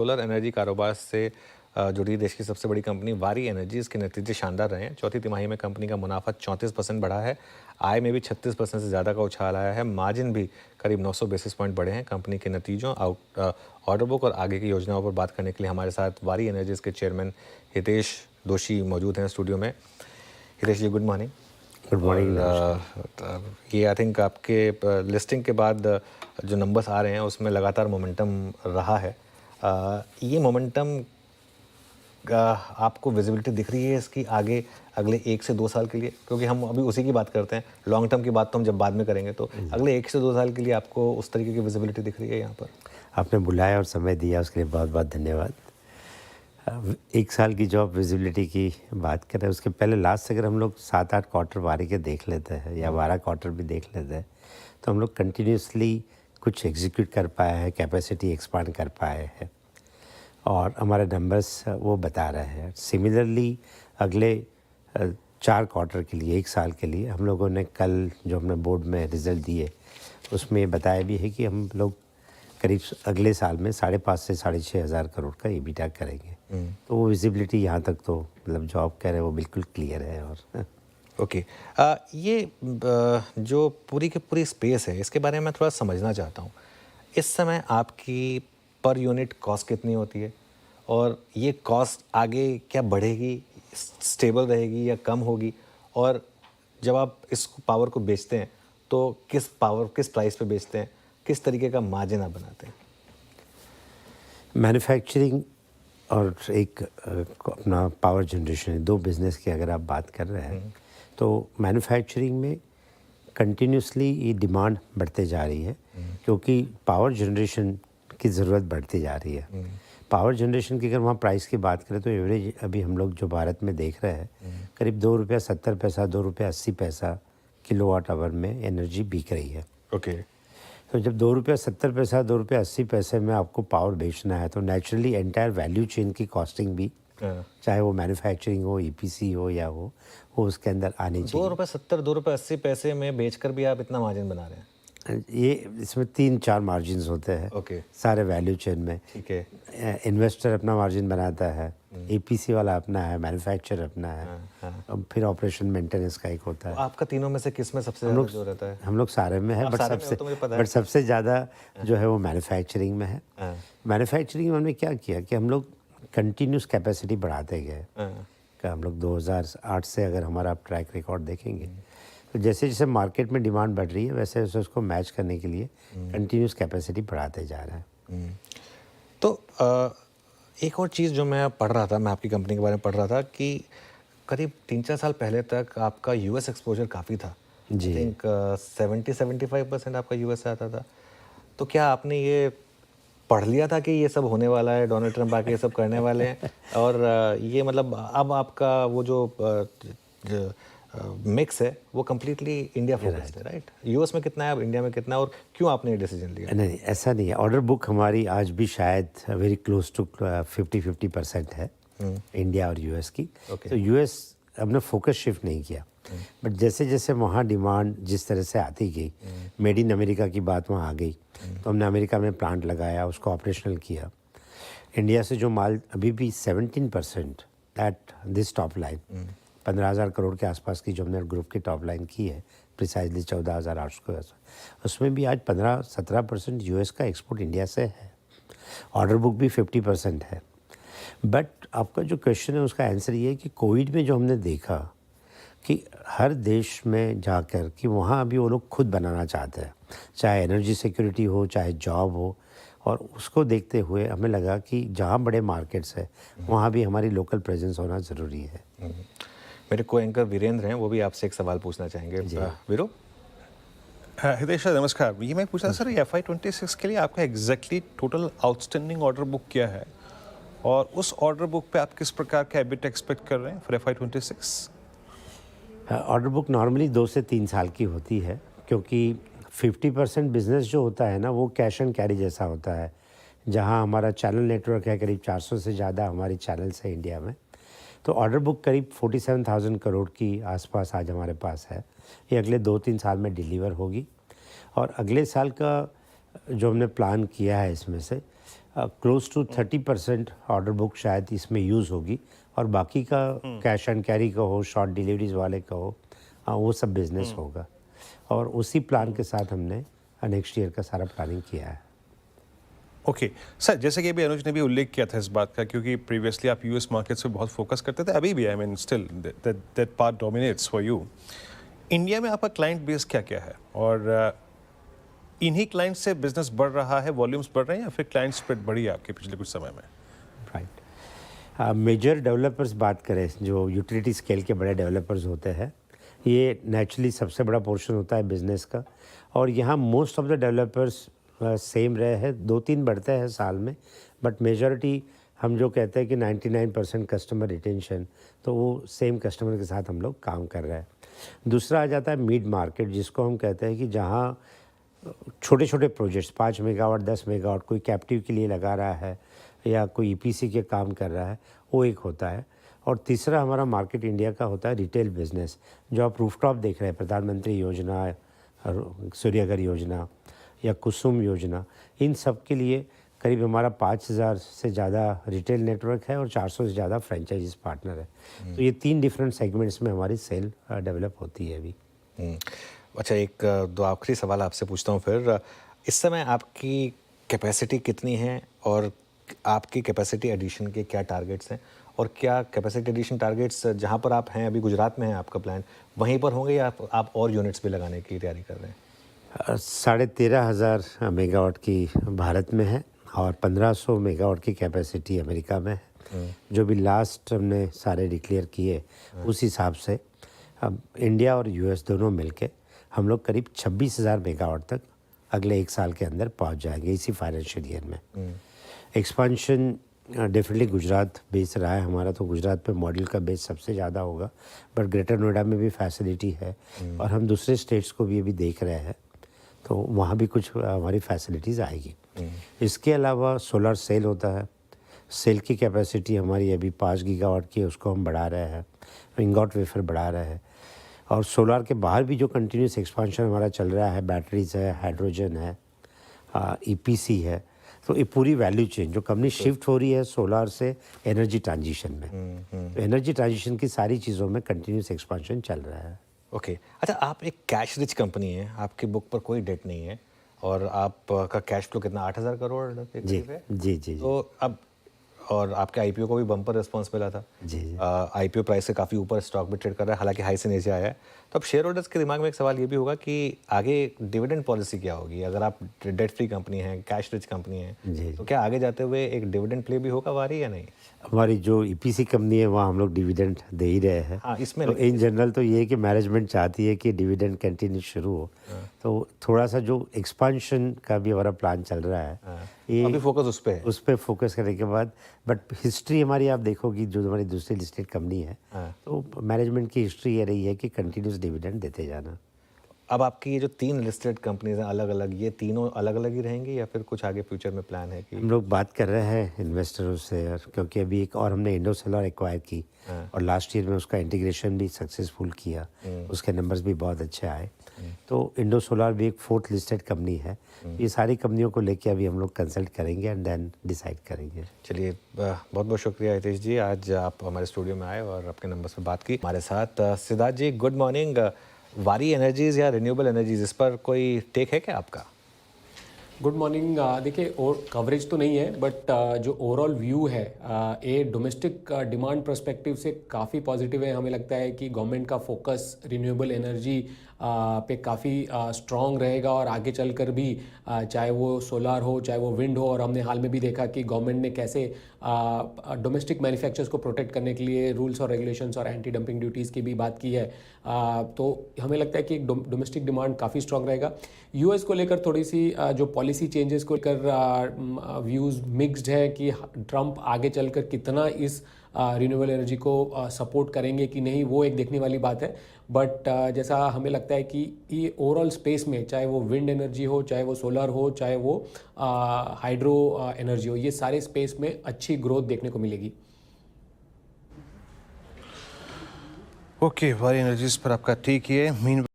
Solar energy कारोबार से जुड़ी देश की सबसे बड़ी कंपनी वारी एनर्जीज के नतीजे शानदार रहे हैं। चौथी तिमाही में कंपनी का मुनाफा 34% बढ़ा है। आय में भी 36% से ज़्यादा का उछाल आया है। मार्जिन भी करीब 900 बेसिस पॉइंट बढ़े हैं। कंपनी के नतीजों, ऑर्डर बुक और आगे की योजनाओं पर बात करने के लिए हमारे साथ वारी एनर्जीज के चेयरमैन हितेश दोशी मौजूद हैं स्टूडियो में। हितेश जी, गुड मॉर्निंग। Good morning. ये आई थिंक आपके लिस्टिंग के बाद जो नंबर्स आ रहे हैं उसमें लगातार मोमेंटम रहा है। ये मोमेंटम आपको विजिबिलिटी दिख रही है इसकी आगे अगले 1 से 2 साल के लिए? क्योंकि हम अभी उसी की बात करते हैं, लॉन्ग टर्म की बात तो हम जब बाद में करेंगे। तो अगले 1 से 2 साल के लिए आपको उस तरीके की विजिबिलिटी दिख रही है यहाँ पर? आपने बुलाया और समय दिया उसके लिए बहुत बहुत धन्यवाद। 1 साल की जॉब विजिबिलिटी की बात करें, उसके पहले लास्ट अगर हम लोग 7-8 क्वार्टर वारी के देख लेते हैं या 12 क्वार्टर भी देख लेते हैं, तो हम लोग कंटिन्यूसली कुछ एग्जीक्यूट कर पाए हैं, कैपेसिटी एक्सपांड कर पाए हैं और हमारे नंबर्स वो बता रहे हैं। सिमिलरली अगले 4 क्वार्टर के लिए, 1 साल के लिए हम लोगों ने कल जो हमने बोर्ड में रिज़ल्ट दिए उसमें बताया भी है कि हम लोग करीब अगले साल में 5.5 से 6.5 हज़ार करोड़ का EBITDA करेंगे। तो वो विजिबिलिटी यहाँ तक तो मतलब जो आप कह रहे हैं वो बिल्कुल क्लियर है। और ओके, ये जो पूरी की पूरी स्पेस है इसके बारे में मैं थोड़ा समझना चाहता हूँ। इस समय आपकी पर यूनिट कॉस्ट कितनी होती है और ये कॉस्ट आगे क्या बढ़ेगी, स्टेबल रहेगी या कम होगी? और जब आप इस पावर को बेचते हैं तो किस प्राइस पे बेचते हैं, किस तरीके का मार्जिन आप बनाते हैं? मैन्युफैक्चरिंग और एक अपना पावर जनरेशन, 2 बिज़नेस की अगर आप बात कर रहे हैं तो मैन्युफैक्चरिंग में कंटिन्यूसली ये डिमांड बढ़ते जा रही है क्योंकि पावर जनरेशन की ज़रूरत बढ़ती जा रही है। पावर जनरेशन की अगर वहाँ प्राइस की बात करें तो एवरेज अभी हम लोग जो भारत में देख रहे हैं करीब ₹2.70, ₹2.80 किलोवाट आवर में एनर्जी बिक रही है। ओके। तो जब ₹2.70, ₹2.80 में आपको पावर बेचना है तो नेचुरली एंटायर वैल्यू चेन की कॉस्टिंग भी, चाहे वो मैन्युफैक्चरिंग हो, EPC हो या वो उसके अंदर आनी चाहिए। ₹2.70, ₹2.80 में बेचकर भी आप इतना मार्जिन बना रहे हैं? ये इसमें 3-4 मार्जिन्स होते हैं। ओके। सारे वैल्यू चेन में। ठीक है। इन्वेस्टर अपना मार्जिन बनाता है, EPC वाला अपना है, मैन्युफैक्चरर अपना है, और फिर ऑपरेशन मेंटेनेंस का एक होता है। तो आपका तीनों में से किस में सबसे ज़्यादा जो रहता है? हम लोग सारे में है, बट सबसे ज़्यादा जो है वो मैन्युफैक्चरिंग में है। मैन्युफैक्चरिंग में हमने क्या किया कि हम लोग कंटिन्यूस कैपेसिटी बढ़ाते गए। हम लोग 2008 से अगर हमारा ट्रैक रिकॉर्ड देखेंगे तो जैसे जैसे मार्केट में डिमांड बढ़ रही है वैसे वैसे उसको मैच करने के लिए कंटिन्यूस कैपेसिटी बढ़ाते जा रहा है। तो एक और चीज़ जो मैं पढ़ रहा था, मैं आपकी कंपनी के बारे में पढ़ रहा था कि करीब 3-4 साल पहले तक आपका US एक्सपोजर काफ़ी था। जी। आई थिंक 70-75% आपका US से आता था। तो क्या आपने ये पढ़ लिया था कि ये सब होने वाला है, डोनाल्ड ट्रंप आके ये सब करने वाले हैं? और ये मतलब अब आपका वो जो मिक्स है वो कम्प्लीटली इंडिया फोकस्ड है, राइट? US में कितना है, अब इंडिया में कितना है, और क्यों आपने ये डिसीजन लिया? नहीं, ऐसा नहीं है। ऑर्डर बुक हमारी आज भी शायद वेरी क्लोज टू 50-50% है इंडिया और US की। तो US हमने फोकस शिफ्ट नहीं किया, बट जैसे जैसे वहाँ डिमांड जिस तरह से आती गई, मेड इन अमेरिका की बात वहाँ आ गई, तो हमने अमेरिका में प्लांट लगाया, उसको ऑपरेशनल किया। इंडिया से जो माल अभी भी 17% that this top line 15,000 crore के आसपास की जो हमने ग्रुप की टॉप लाइन की है, प्रिसाइजली 14,800 करोड़, उसमें भी आज 15-17% US का एक्सपोर्ट इंडिया से है। ऑर्डर बुक भी 50% है। बट आपका जो क्वेश्चन है उसका आंसर ये है कि कोविड में जो हमने देखा कि हर देश में जाकर कि वहाँ अभी वो लोग खुद बनाना चाहते हैं, चाहे एनर्जी सिक्योरिटी हो, चाहे जॉब हो, और उसको देखते हुए हमें लगा कि जहाँ बड़े मार्केट्स है वहाँ भी हमारी लोकल प्रेजेंस होना ज़रूरी है। मेरे को एंकर वीरेंद्र हैं, वो भी आपसे एक सवाल पूछना चाहेंगे। वीरो। हितेश सर नमस्कार। ये मैं पूछा सर, FY26 के लिए आपका exactly total outstanding order book क्या है और उस ऑर्डर बुक पे आप किस प्रकार का एबिट एक्सपेक्ट कर रहे हैं for FY26? Order book normally 2 से 3 साल की होती है क्योंकि 50% बिजनेस जो होता है ना वो कैश एंड कैरी जैसा होता है। जहां हमारा चैनल नेटवर्क है, करीब 400 से ज़्यादा हमारी चैनल्स है इंडिया में, तो ऑर्डर बुक करीब 47,000 करोड़ की आसपास आज हमारे पास है। ये अगले 2-3 साल में डिलीवर होगी और अगले साल का जो हमने प्लान किया है इसमें से क्लोज टू 30% ऑर्डर बुक शायद इसमें यूज़ होगी और बाकी का कैश एंड कैरी का हो, शॉर्ट डिलीवरीज वाले का हो, वो सब बिजनेस होगा। और उसी प्लान के साथ हमने नेक्स्ट ईयर का सारा प्लानिंग किया है। ओके सर, जैसे कि अभी अनुज ने भी उल्लेख किया था इस बात का, क्योंकि प्रीवियसली आप यूएस मार्केट्स पे बहुत फोकस करते थे, अभी भी I mean still that part dominates for you. India में आपका क्लाइंट बेस क्या क्या है, और इन्हीं क्लाइंट से बिजनेस बढ़ रहा है, वॉल्यूम्स बढ़ रहे हैं, या फिर क्लाइंट स्प्रेड बढ़ी है आपके पिछले कुछ समय में? राइट, मेजर डेवलपर्स बात करें जो यूटिलिटी स्केल के बड़े डेवलपर्स होते हैं, ये नेचुरली सबसे बड़ा पोर्शन होता है बिजनेस का। और यहाँ most of the developers same रहे हैं, 2-3 बढ़ते हैं साल में, बट मेजॉरिटी हम जो कहते हैं कि 99% कस्टमर रिटेंशन, तो वो सेम कस्टमर के साथ हम लोग काम कर रहे हैं। दूसरा आ जाता है मिड मार्केट, जिसको हम कहते हैं कि जहाँ छोटे छोटे प्रोजेक्ट्स 5 मेगावाट 10 मेगावाट कोई कैप्टिव के लिए लगा रहा है या कोई ईपीसी के काम कर रहा है, वो एक होता है। और तीसरा हमारा मार्केट इंडिया का होता है रिटेल बिजनेस, जो आप रूफटॉप देख रहे हैं, प्रधानमंत्री योजना, सूर्यघर योजना या कुसुम योजना, इन सब के लिए करीब हमारा 5000 से ज़्यादा रिटेल नेटवर्क है और 400 से ज़्यादा फ्रेंचाइजीज पार्टनर है। तो ये 3 डिफरेंट सेगमेंट्स में हमारी सेल डेवलप होती है अभी। अच्छा, एक दो आखिरी सवाल आपसे पूछता हूँ फिर। इस समय आपकी कैपेसिटी कितनी है और आपकी कैपेसिटी एडिशन के क्या टारगेट्स हैं, और क्या कैपेसिटी एडिशन टारगेट्स जहाँ पर आप हैं अभी गुजरात में है आपका प्लांट, वहीं पर होंगे या आप और यूनिट्स भी लगाने की तैयारी कर रहे हैं? 13,500 मेगावाट की भारत में है और 1500 मेगावाट की कैपेसिटी अमेरिका में है। जो भी लास्ट हमने सारे डिक्लेयर किए उस हिसाब से अब इंडिया और यूएस दोनों मिलके हम लोग करीब 26,000 मेगावाट तक अगले 1 साल के अंदर पहुंच जाएंगे इसी फाइनेंशियल ईयर में। एक्सपांशन डेफिनेटली गुजरात बेस रहा है हमारा, तो गुजरात पे मॉडल का बेस सबसे ज़्यादा होगा, बट ग्रेटर नोएडा में भी फैसिलिटी है और हम दूसरे स्टेट्स को भी अभी देख रहे हैं, तो वहाँ भी कुछ हमारी फैसिलिटीज़ आएगी। इसके अलावा सोलर सेल होता है, सेल की कैपेसिटी हमारी अभी 5 गीगावाट की है, उसको हम बढ़ा रहे हैं, इंगॉट वेफर बढ़ा रहे हैं। और सोलार के बाहर भी जो कंटिन्यूस एक्सपांशन हमारा चल रहा है, बैटरीज है, हाइड्रोजन है, ईपीसी है, तो ये पूरी वैल्यू चेन जो कंपनी शिफ्ट हो रही है सोलार से एनर्जी ट्रांजिशन में, तो एनर्जी ट्रांजिशन की सारी चीज़ों में कंटिन्यूस एक्सपांशन चल रहा है। ओके अच्छा, आप एक कैश रिच कंपनी है, आपकी बुक पर कोई डेट नहीं है और आपका कैश फ्लो कितना 8,000 करोड़ के करीब है? जी। तो अब और आपके आईपीओ को भी बम्पर रिस्पॉन्स मिला था। जी। आईपीओ प्राइस से काफ़ी ऊपर स्टॉक भी ट्रेड कर रहा है, हालांकि हाई से नीचे आया है। तो अब शेयर होल्डर्स के दिमाग में एक सवाल ये भी होगा कि आगे डिविडेंड पॉलिसी क्या होगी? अगर आप डेट फ्री कंपनी है, कैश रिच कंपनी है, तो क्या आगे जाते हुए एक डिविडेंड प्ले भी होगा वारी या नहीं? हमारी जो ईपीसी कंपनी है वहाँ हम लोग डिविडेंड दे ही रहे हैं। हाँ, इसमें तो इन जनरल तो ये है कि मैनेजमेंट चाहती है कि डिविडेंड कंटिन्यू शुरू हो। तो थोड़ा सा जो एक्सपांशन का भी हमारा प्लान चल रहा है, ये अभी फोकस उस पर है। उस पर फोकस करने के बाद, बट हिस्ट्री हमारी आप देखोगी जो हमारी दूसरी लिस्टेड कंपनी है, तो मैनेजमेंट की हिस्ट्री ये रही है कि कंटिन्यूस डिविडेंड देते जाना। अब आपकी ये जो 3 लिस्टेड कंपनीज हैं अलग अलग, ये तीनों अलग अलग ही रहेंगी या फिर कुछ आगे फ्यूचर में प्लान है कि? हम लोग बात कर रहे हैं इन्वेस्टरों से, क्योंकि अभी एक और हमने इंडोसोलर एक्वायर की और लास्ट ईयर में उसका इंटीग्रेशन भी सक्सेसफुल किया, उसके नंबर्स भी बहुत अच्छे आए। तो इंडोसोलर भी एक 4th लिस्टेड कंपनी है। ये सारी कंपनियों को लेके अभी हम लोग कंसल्ट करेंगे एंड देन डिसाइड करेंगे। चलिए, बहुत बहुत शुक्रिया हितेश जी, आज आप हमारे स्टूडियो में आए और आपके नंबर्स पर बात की हमारे साथ। सिद्धार्थ जी, गुड मॉर्निंग। वारी एनर्जीज या रिन्यूएबल एनर्जीज, इस पर कोई टेक है क्या आपका? Good morning. देखिए, और कवरेज तो नहीं है, बट जो ओवरऑल व्यू है ये डोमेस्टिक डिमांड पर्सपेक्टिव से काफ़ी पॉजिटिव है। हमें लगता है कि गवर्नमेंट का फोकस रिन्यूएबल एनर्जी पे काफ़ी स्ट्रॉन्ग रहेगा और आगे चलकर भी चाहे वो सोलार हो चाहे वो विंड हो, और हमने हाल में भी देखा कि गवर्नमेंट ने कैसे डोमेस्टिक मैन्युफैक्चरर्स को प्रोटेक्ट करने के लिए रूल्स और रेगुलेशंस और एंटी डंपिंग ड्यूटीज़ की भी बात की है। तो हमें लगता है कि डोमेस्टिक डिमांड काफ़ी स्ट्रॉन्ग रहेगा। यूएस को लेकर थोड़ी सी जो पॉलिसी चेंजेस को लेकर व्यूज़ मिक्स्ड है कि ट्रंप आगे चलकर कितना इस रिन्यूएबल एनर्जी को सपोर्ट करेंगे कि नहीं, वो एक देखने वाली बात है। बट जैसा हमें लगता है कि ये ओवरऑल स्पेस में, चाहे वो विंड एनर्जी हो, चाहे वो सोलर हो, चाहे वो हाइड्रो एनर्जी हो, ये सारे स्पेस में अच्छी ग्रोथ देखने को मिलेगी। ओके, वारी एनर्जीज पर आपका ठीक ही है।